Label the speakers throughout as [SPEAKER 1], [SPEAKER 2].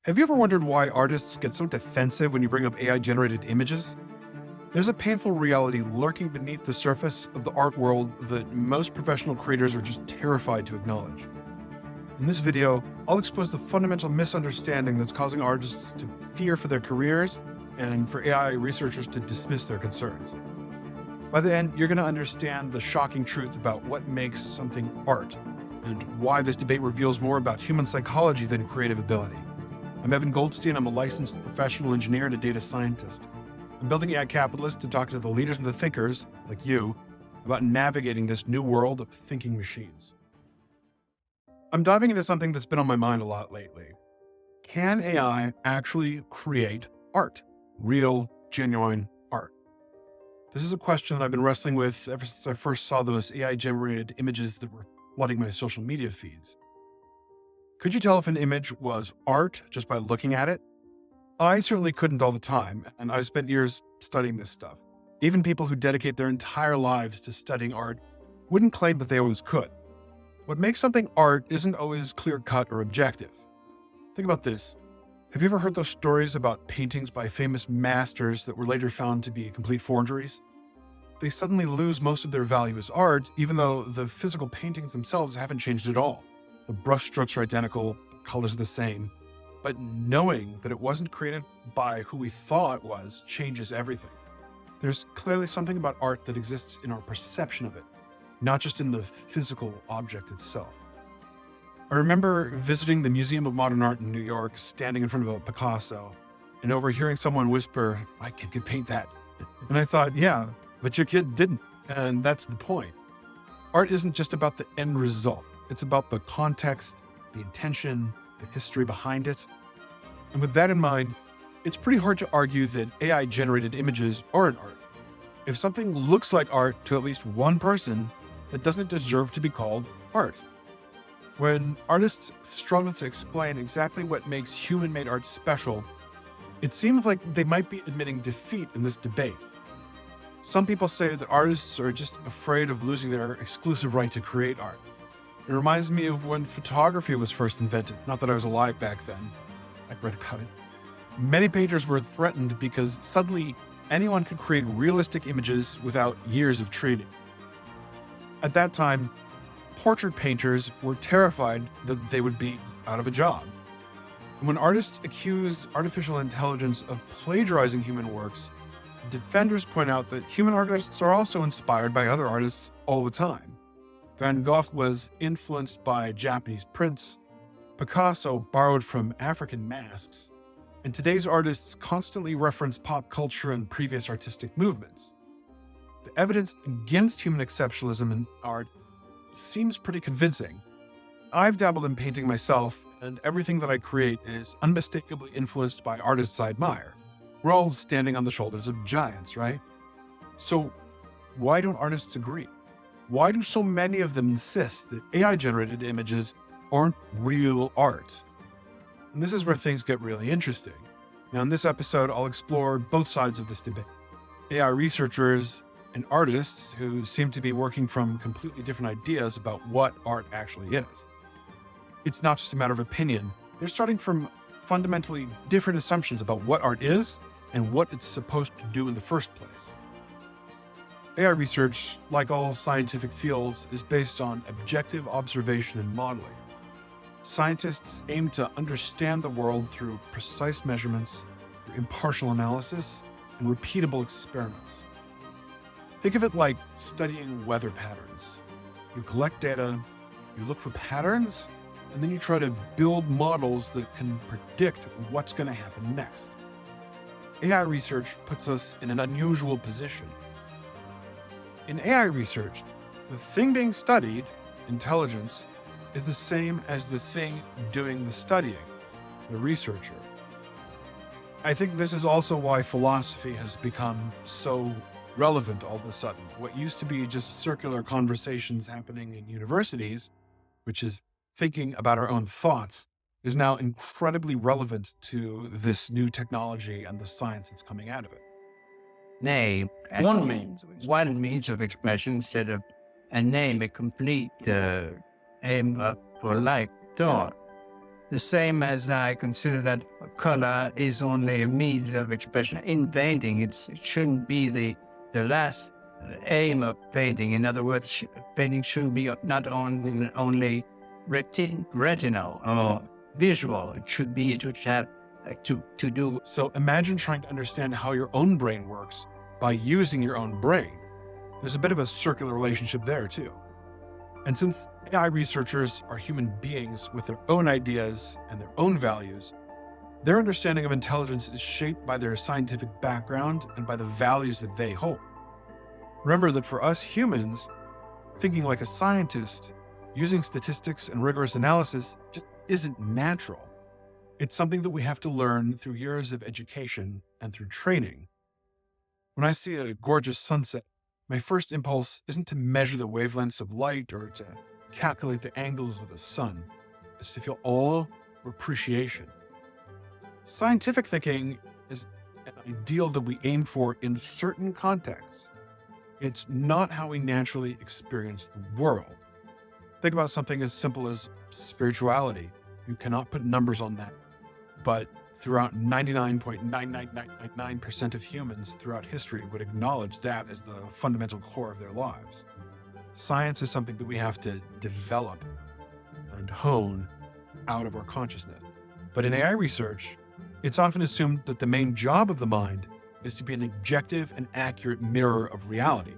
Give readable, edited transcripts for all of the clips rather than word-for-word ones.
[SPEAKER 1] Have you ever wondered why artists get so defensive when you bring up AI-generated images? There's a painful reality lurking beneath the surface of the art world that most professional creators are just terrified to acknowledge. In this video, I'll expose the fundamental misunderstanding that's causing artists to fear for their careers and for AI researchers to dismiss their concerns. By the end, you're going to understand the shocking truth about what makes something art and why this debate reveals more about human psychology than creative ability. I'm Evan Goldstein. I'm a licensed professional engineer and a data scientist. I'm building AI Capitalist to talk to the leaders and the thinkers, like you, about navigating this new world of thinking machines. I'm diving into something that's been on my mind a lot lately. Can AI actually create art? Real, genuine art? This is a question that I've been wrestling with ever since I first saw those AI-generated images that were flooding my social media feeds. Could you tell if an image was art just by looking at it? I certainly couldn't all the time, and I've spent years studying this stuff. Even people who dedicate their entire lives to studying art wouldn't claim that they always could. What makes something art isn't always clear-cut or objective. Think about this. Have you ever heard those stories about paintings by famous masters that were later found to be complete forgeries? They suddenly lose most of their value as art, even though the physical paintings themselves haven't changed at all. The brushstrokes are identical, the colors are the same, but knowing that it wasn't created by who we thought it was changes everything. There's clearly something about art that exists in our perception of it, not just in the physical object itself. I remember visiting the Museum of Modern Art in New York, standing in front of a Picasso, and overhearing someone whisper, "My kid could paint that." And I thought, yeah, but your kid didn't, and that's the point. Art isn't just about the end result. It's about the context, the intention, the history behind it. And with that in mind, it's pretty hard to argue that AI-generated images aren't art. If something looks like art to at least one person, it doesn't deserve to be called art. When artists struggle to explain exactly what makes human-made art special, it seems like they might be admitting defeat in this debate. Some people say that artists are just afraid of losing their exclusive right to create art. It reminds me of when photography was first invented. Not that I was alive back then. I've read about it. Many painters were threatened because suddenly anyone could create realistic images without years of training. At that time, portrait painters were terrified that they would be out of a job. And when artists accuse artificial intelligence of plagiarizing human works, defenders point out that human artists are also inspired by other artists all the time. Van Gogh was influenced by Japanese prints, Picasso borrowed from African masks, and today's artists constantly reference pop culture and previous artistic movements. The evidence against human exceptionalism in art seems pretty convincing. I've dabbled in painting myself, and everything that I create is unmistakably influenced by artists I admire. We're all standing on the shoulders of giants, right? So why don't artists agree? Why do so many of them insist that AI-generated images aren't real art? And this is where things get really interesting. Now, in this episode, I'll explore both sides of this debate. AI researchers and artists who seem to be working from completely different ideas about what art actually is. It's not just a matter of opinion. They're starting from fundamentally different assumptions about what art is and what it's supposed to do in the first place. AI research, like all scientific fields, is based on objective observation and modeling. Scientists aim to understand the world through precise measurements, through impartial analysis, and repeatable experiments. Think of it like studying weather patterns. You collect data, you look for patterns, and then you try to build models that can predict what's going to happen next. AI research puts us in an unusual position. In AI research, the thing being studied, intelligence, is the same as the thing doing the studying, the researcher. I think this is also why philosophy has become so relevant all of a sudden. What used to be just circular conversations happening in universities, which is thinking about our own thoughts, is now incredibly relevant to this new technology and the science that's coming out of it.
[SPEAKER 2] Name one means of expression instead of a name, a complete aim for like thought. The same as I consider that color is only a means of expression. In painting, it shouldn't be the last aim of painting. In other words, painting should be not only retinal or visual. It should be to have to do.
[SPEAKER 1] So imagine trying to understand how your own brain works by using your own brain. There's a bit of a circular relationship there too. And since AI researchers are human beings with their own ideas and their own values, their understanding of intelligence is shaped by their scientific background and by the values that they hold. Remember that for us humans, thinking like a scientist, using statistics and rigorous analysis just isn't natural. It's something that we have to learn through years of education and through training. When I see a gorgeous sunset, my first impulse isn't to measure the wavelengths of light or to calculate the angles of the sun. It's to feel awe or appreciation. Scientific thinking is an ideal that we aim for in certain contexts. It's not how we naturally experience the world. Think about something as simple as spirituality. You cannot put numbers on that. But throughout 99.99999% of humans throughout history would acknowledge that as the fundamental core of their lives. Science is something that we have to develop and hone out of our consciousness. But in AI research, it's often assumed that the main job of the mind is to be an objective and accurate mirror of reality.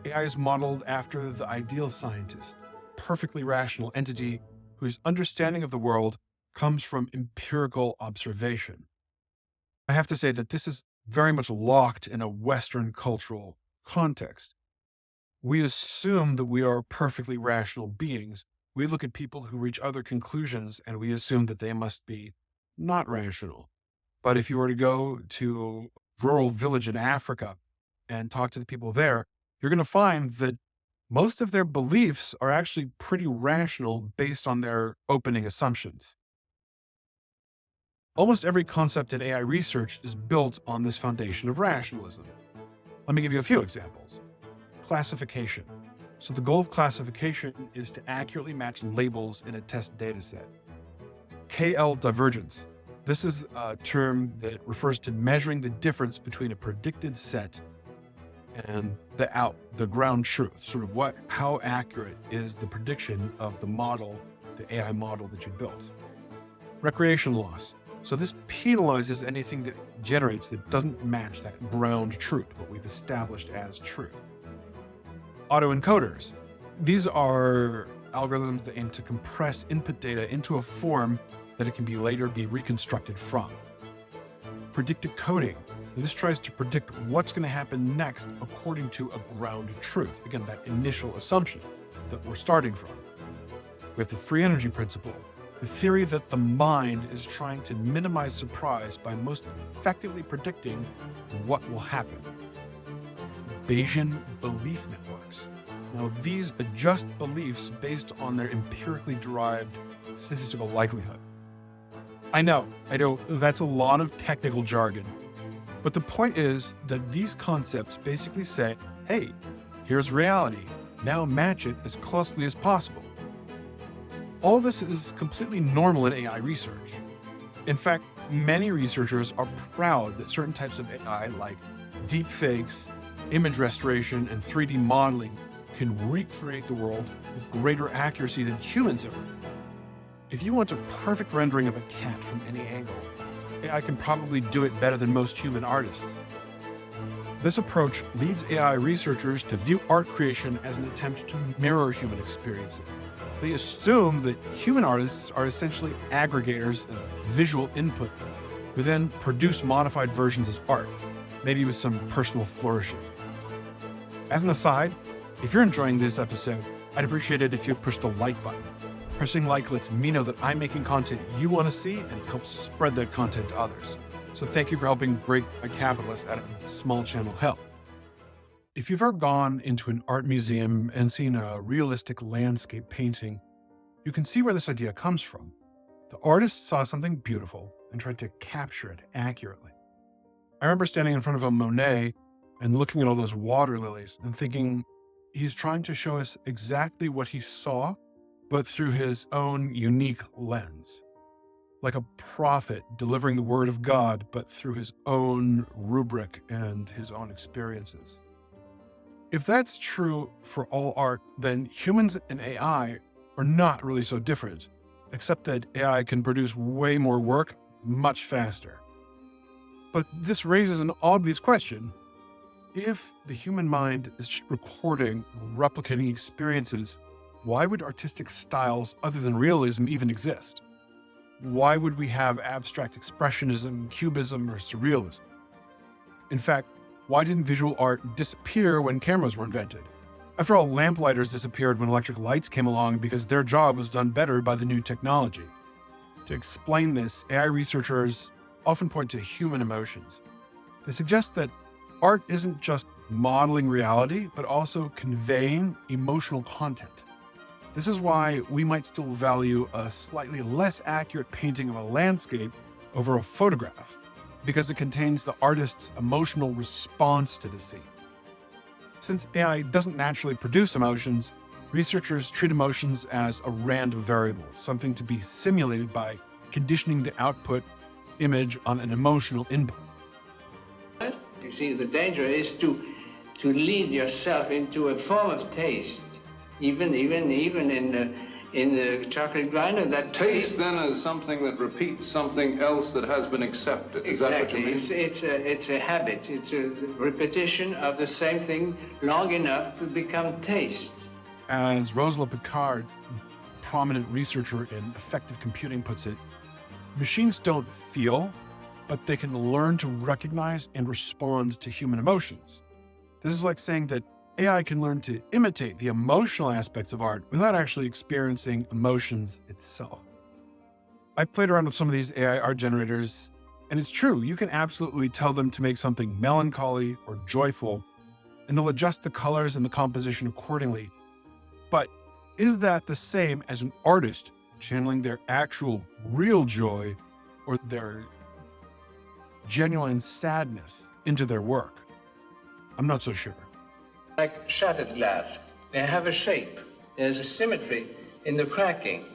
[SPEAKER 1] AI is modeled after the ideal scientist, perfectly rational entity whose understanding of the world comes from empirical observation. I have to say that this is very much locked in a Western cultural context. We assume that we are perfectly rational beings. We look at people who reach other conclusions and we assume that they must be not rational. But if you were to go to a rural village in Africa and talk to the people there, you're going to find that most of their beliefs are actually pretty rational based on their opening assumptions. Almost every concept in AI research is built on this foundation of rationalism. Let me give you a few examples. Classification. So the goal of classification is to accurately match labels in a test dataset. KL divergence. This is a term that refers to measuring the difference between a predicted set and the ground truth, sort of how accurate is the prediction of the model, the AI model that you built. Recreation loss. So this penalizes anything that generates that doesn't match that ground truth, what we've established as truth. Autoencoders. These are algorithms that aim to compress input data into a form that it can later be reconstructed from. Predictive coding. This tries to predict what's going to happen next according to a ground truth. Again, that initial assumption that we're starting from. We have the free energy principle, the theory that the mind is trying to minimize surprise by most effectively predicting what will happen. It's Bayesian belief networks. Now, these adjust beliefs based on their empirically derived statistical likelihood. I know, that's a lot of technical jargon. But the point is that these concepts basically say, hey, here's reality. Now match it as closely as possible. All of this is completely normal in AI research. In fact, many researchers are proud that certain types of AI, like deepfakes, image restoration, and 3D modeling, can recreate the world with greater accuracy than humans ever. If you want a perfect rendering of a cat from any angle, AI can probably do it better than most human artists. This approach leads AI researchers to view art creation as an attempt to mirror human experiences. They assume that human artists are essentially aggregators of visual input who then produce modified versions as art, maybe with some personal flourishes. As an aside, if you're enjoying this episode, I'd appreciate it if you push the like button. Pressing like lets me know that I'm making content you want to see and helps spread that content to others. So thank you for helping break a capitalist out of a small channel hell. If you've ever gone into an art museum and seen a realistic landscape painting, you can see where this idea comes from. The artist saw something beautiful and tried to capture it accurately. I remember standing in front of a Monet and looking at all those water lilies and thinking, he's trying to show us exactly what he saw, but through his own unique lens. like a prophet delivering the word of God, but through his own rubric and his own experiences. If that's true for all art, then humans and AI are not really so different, except that AI can produce way more work much faster. But this raises an obvious question. If the human mind is just recording, replicating experiences, why would artistic styles other than realism even exist? Why would we have abstract expressionism, cubism, or surrealism? In fact, why didn't visual art disappear when cameras were invented? After all, lamplighters disappeared when electric lights came along because their job was done better by the new technology. To explain this, AI researchers often point to human emotions. They suggest that art isn't just modeling reality, but also conveying emotional content. This is why we might still value a slightly less accurate painting of a landscape over a photograph, because it contains the artist's emotional response to the scene. Since AI doesn't naturally produce emotions, researchers treat emotions as a random variable, something to be simulated by conditioning the output image on an emotional input.
[SPEAKER 2] You see, the danger is to lead yourself into a form of taste, even in the chocolate grinder. That
[SPEAKER 3] Taste then is something that repeats something else that has been accepted. Is that what you mean?
[SPEAKER 2] It's a habit. It's a repetition of the same thing long enough to become taste.
[SPEAKER 1] As Rosalind Picard, prominent researcher in effective computing, puts it, machines don't feel, but they can learn to recognize and respond to human emotions. This is like saying that AI can learn to imitate the emotional aspects of art without actually experiencing emotions itself. I played around with some of these AI art generators, and it's true, you can absolutely tell them to make something melancholy or joyful, and they'll adjust the colors and the composition accordingly. But is that the same as an artist channeling their actual real joy or their genuine sadness into their work? I'm not so sure.
[SPEAKER 2] Like shattered glass, they have a shape. There's a symmetry in the cracking.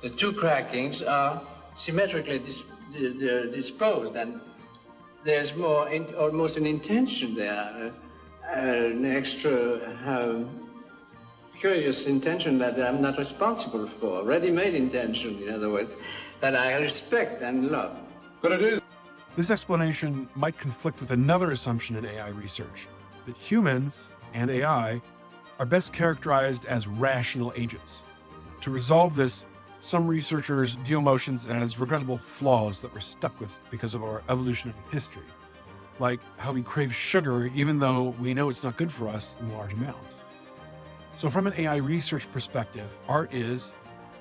[SPEAKER 2] The two crackings are symmetrically disposed, and there's almost an intention there, an extra curious intention that I'm not responsible for, ready-made intention, in other words, that I respect and love.
[SPEAKER 3] But it is.
[SPEAKER 1] This explanation might conflict with another assumption in AI research, that humans and AI are best characterized as rational agents. To resolve this, some researchers view emotions as regrettable flaws that we're stuck with because of our evolutionary history, like how we crave sugar even though we know it's not good for us in large amounts. So from an AI research perspective, art is,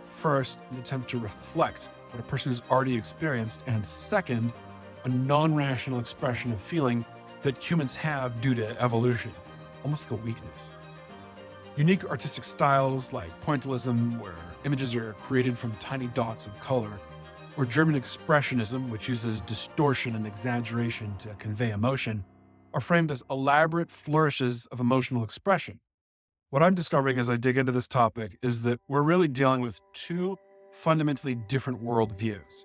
[SPEAKER 1] first, an attempt to reflect what a person has already experienced, and second, a non-rational expression of feeling that humans have due to evolution, almost like a weakness. Unique artistic styles like pointillism, where images are created from tiny dots of color, or German expressionism, which uses distortion and exaggeration to convey emotion, are framed as elaborate flourishes of emotional expression. What I'm discovering as I dig into this topic is that we're really dealing with two fundamentally different worldviews.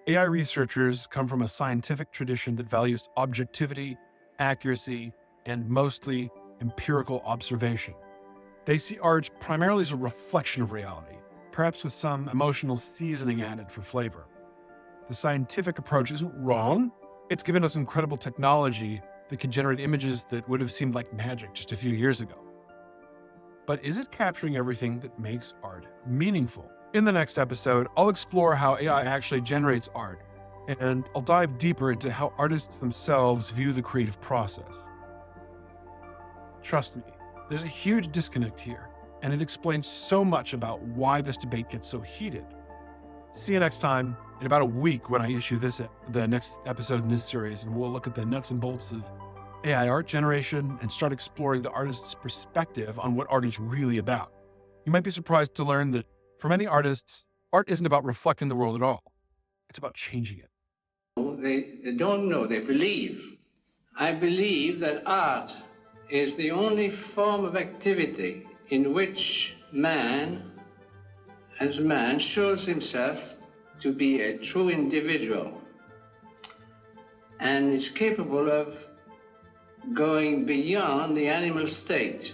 [SPEAKER 1] AI researchers come from a scientific tradition that values objectivity, accuracy, and mostly empirical observation. They see art primarily as a reflection of reality, perhaps with some emotional seasoning added for flavor. The scientific approach isn't wrong. It's given us incredible technology that can generate images that would have seemed like magic just a few years ago. But is it capturing everything that makes art meaningful? In the next episode, I'll explore how AI actually generates art, and I'll dive deeper into how artists themselves view the creative process. Trust me, there's a huge disconnect here, and it explains so much about why this debate gets so heated. See you next time, in about a week when I issue the next episode in this series, and we'll look at the nuts and bolts of AI art generation and start exploring the artist's perspective on what art is really about. You might be surprised to learn that for many artists, art isn't about reflecting the world at all. It's about changing it.
[SPEAKER 2] They don't know, they believe. I believe that art is the only form of activity in which man, as man, shows himself
[SPEAKER 4] to be a true individual and is capable of going beyond the animal state.